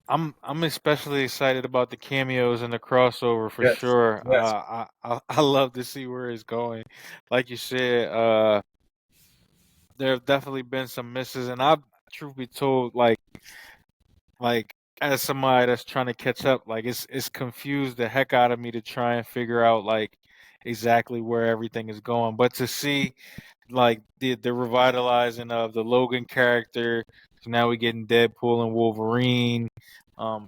I'm especially excited about the cameos and the crossover for Yes, sure. yes, I love to see where it's going. Like you said, there have definitely been some misses, and I've, truth be told, like as somebody that's trying to catch up, like it's confused the heck out of me to try and figure out like exactly where everything is going. But to see like the revitalizing of the Logan character, so now we getting Deadpool and Wolverine.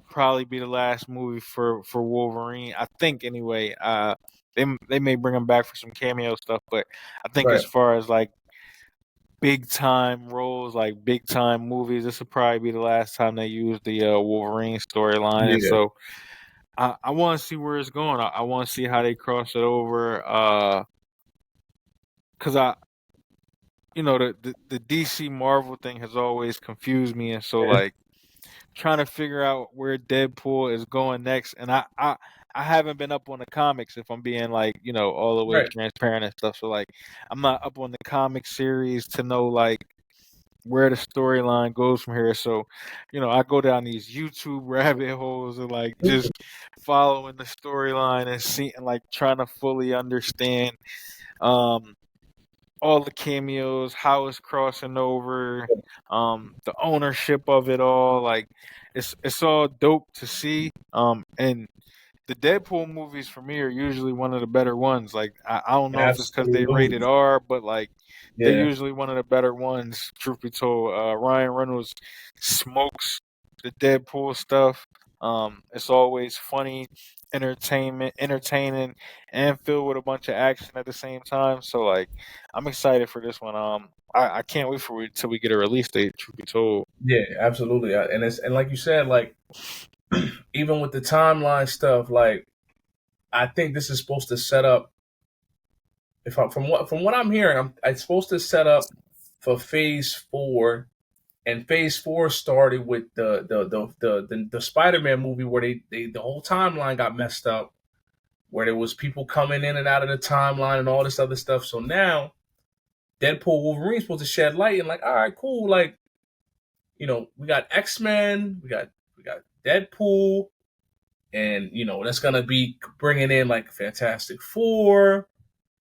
Probably be the last movie for Wolverine, I think. Anyway, they may bring him back for some cameo stuff, but I think as right, far as like big time roles, like big time movies, this will probably be the last time they use the Wolverine storyline. And yeah, so I want to see where it's going. I want to see how they cross it over. Cause the DC Marvel thing has always confused me, and so yeah, like trying to figure out where Deadpool is going next, and I haven't been up on the comics if I'm being like all the way right. transparent and stuff. So like I'm not up on the comic series to know like where the storyline goes from here. So, I go down these YouTube rabbit holes and like just following the storyline and seeing like trying to fully understand um all the cameos, how it's crossing over, the ownership of it all. Like it's all dope to see. And the Deadpool movies for me are usually one of the better ones. Like I don't know if it's because they rated Absolutely, R, but like they're yeah. usually one of the better ones. Truth be told, Ryan Reynolds smokes the Deadpool stuff. It's always funny, entertaining, and filled with a bunch of action at the same time. So like, I'm excited for this one. I can't wait for till we get a release date. Truth be told. Yeah, absolutely. And like you said, like even with the timeline stuff, like I think this is supposed to set up. If I, from what I'm hearing, it's supposed to set up for Phase 4, and Phase 4 started with the Spider-Man movie where they the whole timeline got messed up, where there was people coming in and out of the timeline and all this other stuff. So now Deadpool Wolverine's supposed to shed light and like, all right, cool, like we got X-Men, we got We got Deadpool, and that's gonna be bringing in like Fantastic Four.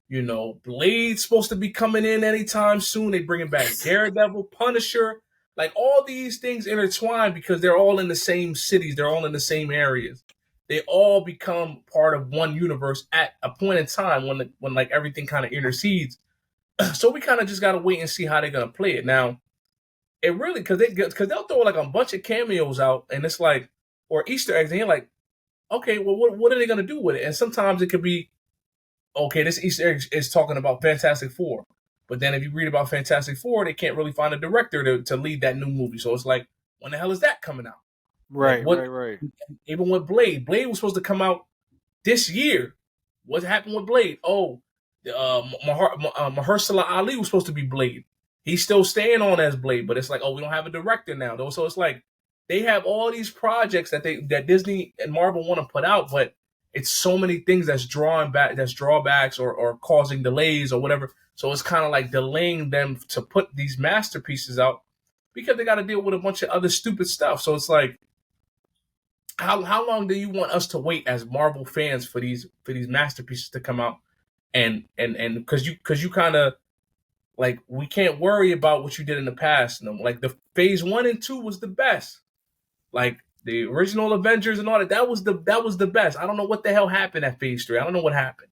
Blade's supposed to be coming in anytime soon. They bringing back Daredevil, Punisher, like all these things intertwined because they're all in the same cities. They're all in the same areas. They all become part of one universe at a point in time when like everything kind of intercedes. So we kind of just gotta wait and see how they're gonna play it. Now, it really because they'll throw like a bunch of cameos out and it's like or Easter eggs and you're like, okay, well what are they gonna do with it? And sometimes it could be okay, this Easter egg is talking about Fantastic Four. But then if you read about Fantastic Four, they can't really find a director to lead that new movie. So it's like, when the hell is that coming out? Right, Like what? right. Even with Blade was supposed to come out this year. What happened with Blade? Oh, Mahershala Ali was supposed to be Blade. He's still staying on as Blade, but it's like, oh, we don't have a director now, though. So it's like they have all these projects that Disney and Marvel want to put out, but it's so many things that's drawbacks or causing delays or whatever. So it's kind of like delaying them to put these masterpieces out because they got to deal with a bunch of other stupid stuff. So it's like, how long do you want us to wait as Marvel fans for these masterpieces to come out? And because you kind of like, we can't worry about what you did in the past. Like the phase 1 and 2 was the best. Like the original Avengers and all that. That was the best. I don't know what the hell happened at phase 3. I don't know what happened.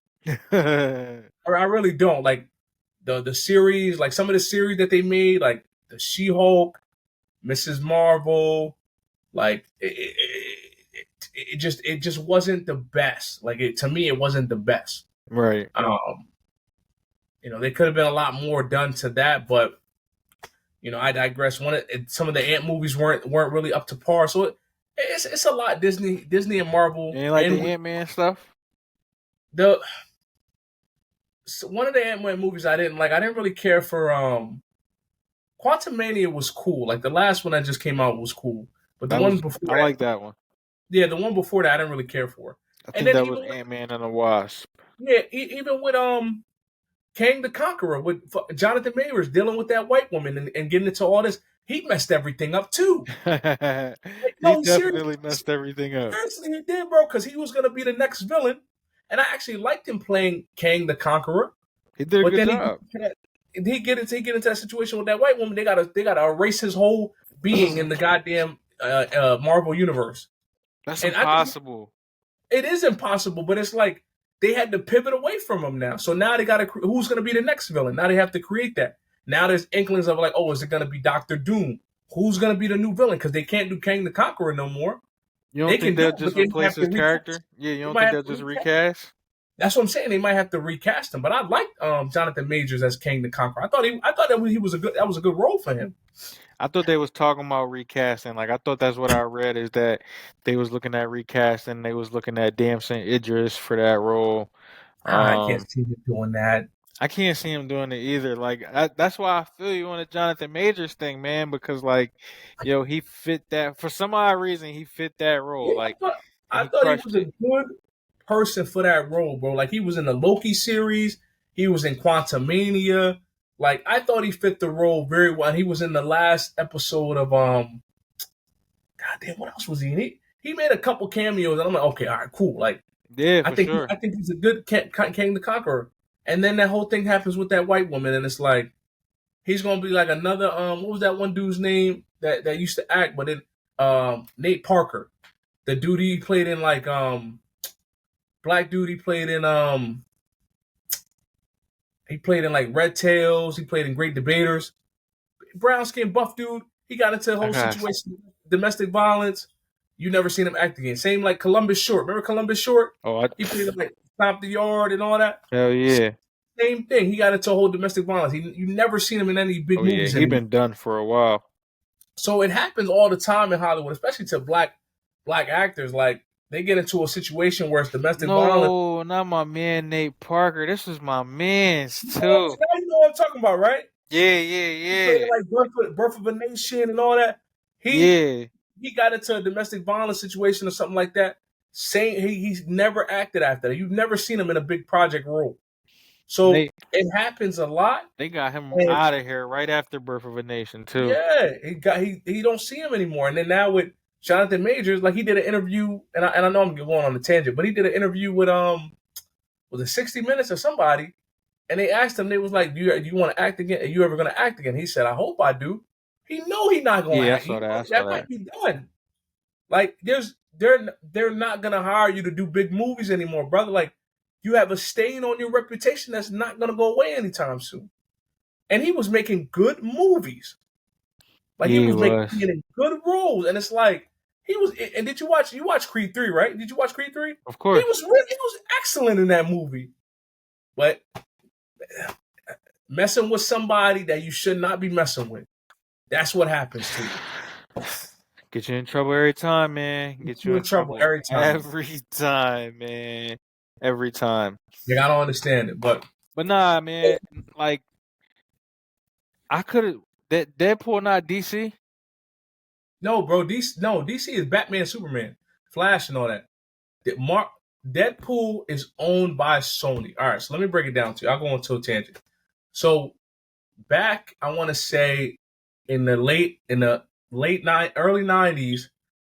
Or I really don't. Like the series, like some of the series that they made, like the She-Hulk, Mrs. Marvel, like it just wasn't the best. Like to me, it wasn't the best. Right. There could have been a lot more done to that, but I digress. Some of the Ant movies weren't really up to par, so it's a lot. Disney and Marvel. You ain't like the Ant-Man stuff? One of the Ant-Man movies I didn't like. I didn't really care for Quantumania was cool. Like the last one that just came out was cool, but the one before I like that one. Yeah, the one before that I didn't really care for. I think that was Ant-Man and the Wasp. Yeah, even with Kang the Conqueror with Jonathan Majors dealing with that white woman and getting into all this, he messed everything up too. He definitely messed everything up. Seriously, he did, bro, because he was going to be the next villain, and I actually liked him playing Kang the Conqueror. He did a good job. He get into that situation with that white woman. They gotta erase his whole being in the goddamn Marvel universe. That's impossible. It is impossible, but it's like they had to pivot away from him now. So now they got to, who's going to be the next villain? Now they have to create that. Now there's inklings of like, oh, is it going to be Doctor Doom? Who's going to be the new villain? Because they can't do Kang the Conqueror no more. You don't think they'll just replace his character? Yeah, you don't think they'll just recast? That's what I'm saying. They might have to recast him. But I liked Jonathan Majors as Kang the Conqueror. I thought that he was that was a good role for him. I thought they was talking about recasting. Like I thought that's what I read is that they was looking at recasting. They was looking at Damson Idris for that role. I can't see him doing that. I can't see him doing it either. Like that's why I feel you on the Jonathan Majors thing, man. Because like, he fit that for some odd reason. He fit that role. Yeah, like I thought he was a good person for that role, bro. Like he was in the Loki series. He was in Quantumania. Like I thought he fit the role very well. He was in the last episode of goddamn, what else was he in? He made a couple cameos, and I'm like, okay, all right, cool. Like, yeah, I think he's a good Kang the Conqueror. And then that whole thing happens with that white woman, and it's like he's gonna be like another what was that one dude's name that used to act, but Nate Parker, the dude he played in like black dude he played in like Red Tails. He played in Great Debaters. Brown skin, buff dude. He got into the whole situation, domestic violence. You never seen him act again. Same like Columbus Short. Remember Columbus Short? Oh, he played like Stomp the Yard and all that. Hell yeah. Same thing. He got into a whole domestic violence. You never seen him in any big movies. Yeah, he been done for a while. So it happens all the time in Hollywood, especially to black actors. Like they get into a situation where it's domestic violence. No, not my man Nate Parker. This was my man's too. Now you know what I'm talking about, right? Yeah. Like Birth of a Nation and all that. He got into a domestic violence situation or something like that. Saying he's never acted after that. You've never seen him in a big project role. So it happens a lot. They got him out of here right after Birth of a Nation too. Yeah, he don't see him anymore. And then now with Jonathan Majors, like he did an interview, and I know I'm going on a tangent, but he did an interview with was it 60 Minutes or somebody, and they asked him, they was like, do you want to act again? Are you ever going to act again? He said, I hope I do. He know he not going to Yeah, I act. saw He that. I know saw that that. might be done. Like they're not going to hire you to do big movies anymore, brother. Like you have a stain on your reputation that's not going to go away anytime soon. And he was making good movies. Like he Yeah, he was making was. getting good roles, and it's like he was. And did you watch? You watched Creed 3, right? Did you watch Creed 3? Of course. He was excellent in that movie. But messing with somebody that you should not be messing with. That's what happens to you. Get you in trouble every time, man. Get you You're in in trouble trouble every time. every time, man. Every time. Like I don't understand it, but But nah, man. Like I could have that Deadpool not DC. no, bro. DC is Batman, Superman, Flash, and all that. Deadpool is owned by Sony. All right, so let me break it down to you. I'll go into a tangent. So back, I want to say in the early 90s,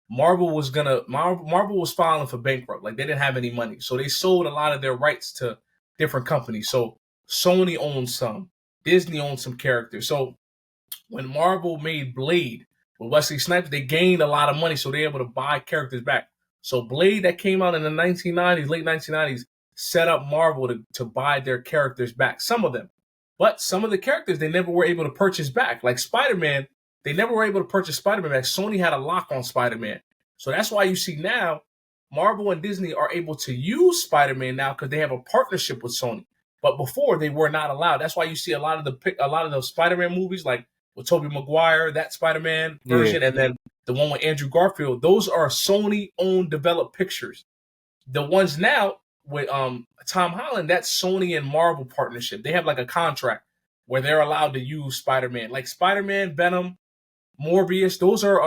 Marvel was filing for bankrupt. Like they didn't have any money, so they sold a lot of their rights to different companies. So Sony owned some, Disney owned some characters. So when Marvel made Blade with Wesley Snipes, they gained a lot of money, so they're able to buy characters back. So Blade, that came out in the 1990s, late 1990s, set up Marvel to buy their characters back. Some of them. But some of the characters they never were able to purchase back. Like Spider-Man, they never were able to purchase Spider-Man back. Sony had a lock on Spider-Man. So that's why you see now Marvel and Disney are able to use Spider-Man now because they have a partnership with Sony. But before they were not allowed. That's why you see a lot of the Spider-Man movies, like with Tobey Maguire, that Spider-Man Yeah. version, and then the one with Andrew Garfield. Those are Sony-owned developed pictures. The ones now with Tom Holland, that's Sony and Marvel partnership. They have like a contract where they're allowed to use Spider-Man, like Spider-Man, Venom, Morbius. Those are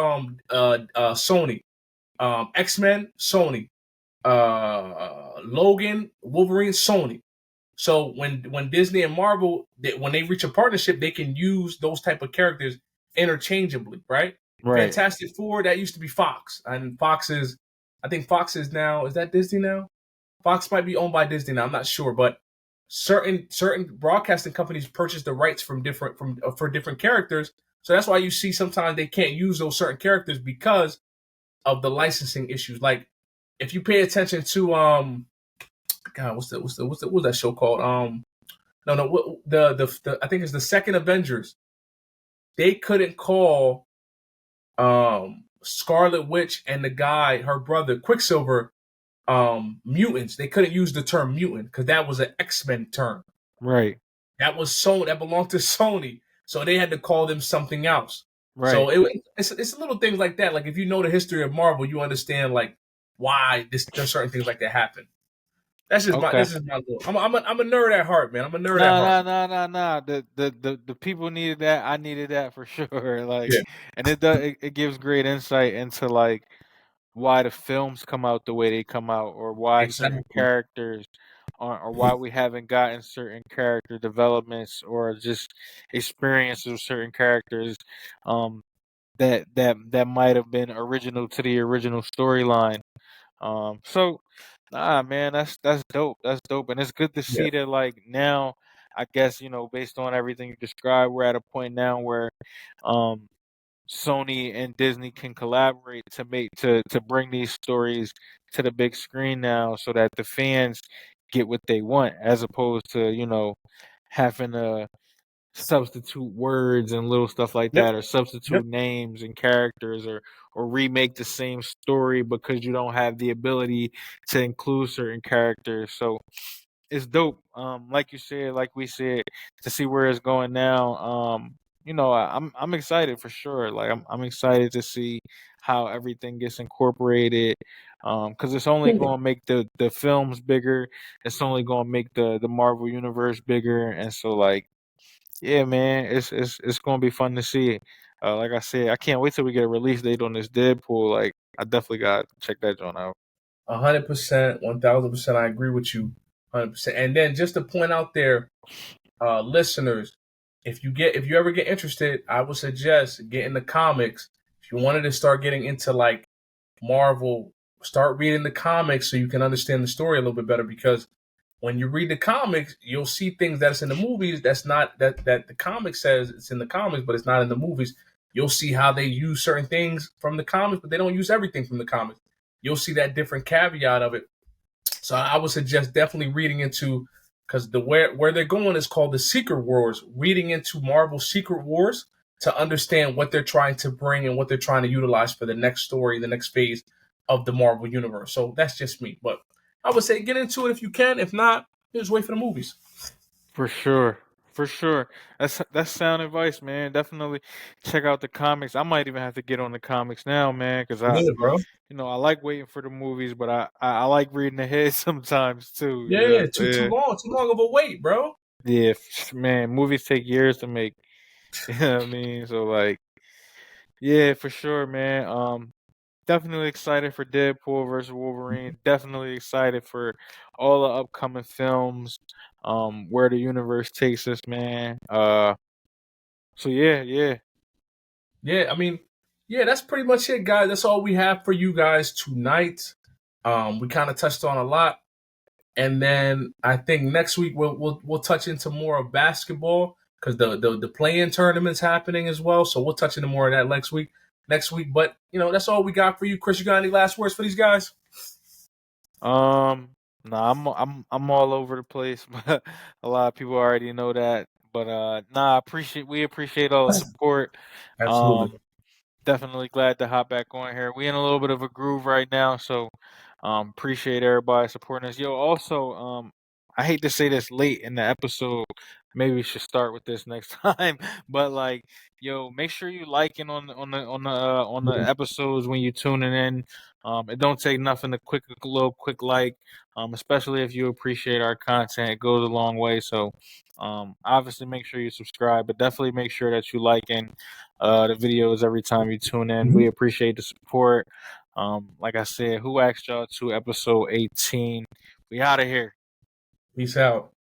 Sony. X-Men, Sony. Logan, Wolverine, Sony. So when Disney and Marvel, when they reach a partnership, they can use those type of characters interchangeably, right? Right. Fantastic Four, that used to be Fox, and I think Fox is now, is that Disney now? Fox might be owned by Disney now. I'm not sure, but certain broadcasting companies purchase the rights for different characters. So that's why you see sometimes they can't use those certain characters because of the licensing issues. Like if you pay attention to God, what's that show called? The I think it's the second Avengers. They couldn't call Scarlet Witch and the guy, her brother Quicksilver, mutants. They couldn't use the term mutant because that was an X-Men term. Right. That was Sony. That belonged to Sony. So they had to call them something else. Right. So it's little things like that. Like if you know the history of Marvel, you understand like why there's certain things like that happen. That's just Okay. my little. I'm a nerd at heart, man. I'm a nerd at Nah, heart. nah, nah, nah, nah. The people needed that. I needed that for sure. Like, Yeah, and it gives great insight into like why the films come out the way they come out, or why certain exactly. characters aren't, or why we haven't gotten certain character developments, or just experiences of certain characters, um, that might have been original to the original storyline. So nah, man, that's dope. That's dope, and it's good to Yeah, see that. Like now, I guess based on everything you described, we're at a point now where, um, Sony and Disney can collaborate to bring these stories to the big screen now, so that the fans get what they want, as opposed to having to substitute words and little stuff like yep, that, or yep. substitute names and characters, or remake the same story because you don't have the ability to include certain characters. So it's dope. Like you said, like we said, to see where it's going now. I'm excited for sure. Like I'm excited to see how everything gets incorporated. Because it's only going to make the films bigger. It's only going to make the Marvel universe bigger, and so like, yeah, man, it's gonna be fun to see. Like I said, I can't wait till we get a release date on this Deadpool. Like, I definitely got to check that joint out. 100%, 1,000%. I agree with you, 100%. And then just to point out there, listeners, if you ever get interested, I would suggest getting the comics. If you wanted to start getting into like Marvel, start reading the comics so you can understand the story a little bit better. Because when you read the comics, you'll see things that's in the movies that's not that the comic says it's in the comics, but it's not in the movies. You'll see how they use certain things from the comics, but they don't use everything from the comics. You'll see that different caveat of it. So I would suggest definitely reading into, because the where they're going is called the Secret Wars. Reading into Marvel Secret Wars to understand what they're trying to bring and what they're trying to utilize for the next story, the next phase of the Marvel universe. So that's just me, but I would say get into it if you can. If not, just wait for the movies. For sure. For sure. That's sound advice, man. Definitely check out the comics. I might even have to get on the comics now, man, because Yeah, bro. I like waiting for the movies, but I like reading ahead sometimes too. Yeah, too long of a wait, bro. Yeah, man, movies take years to make. You know what I mean? So like, yeah, for sure, man. Definitely excited for Deadpool versus Wolverine. Definitely excited for all the upcoming films. Where the universe takes us, man. So yeah, yeah. Yeah, I mean, yeah, that's pretty much it, guys. That's all we have for you guys tonight. We kind of touched on a lot. And then I think next week we'll touch into more of basketball because the play-in tournament's happening as well. So we'll touch into more of that next week. But that's all we got for you, Chris. You got any last words for these guys? Nah, I'm all over the place, but a lot of people already know that. But nah, we appreciate all the support. Absolutely. Um, Definitely glad to hop back on here. We in a little bit of a groove right now, so appreciate everybody supporting us. Yo, also, I hate to say this late in the episode. Maybe we should start with this next time. But like, yo, make sure you liking on the Yeah. episodes when you tuning in. It don't take nothing to little quick like. Especially if you appreciate our content, it goes a long way. So, obviously make sure you subscribe, but definitely make sure that you liking the videos every time you tune in. Mhm. We appreciate the support. Like I said, Who Asked Y'all to episode 18. We out of here. Peace out.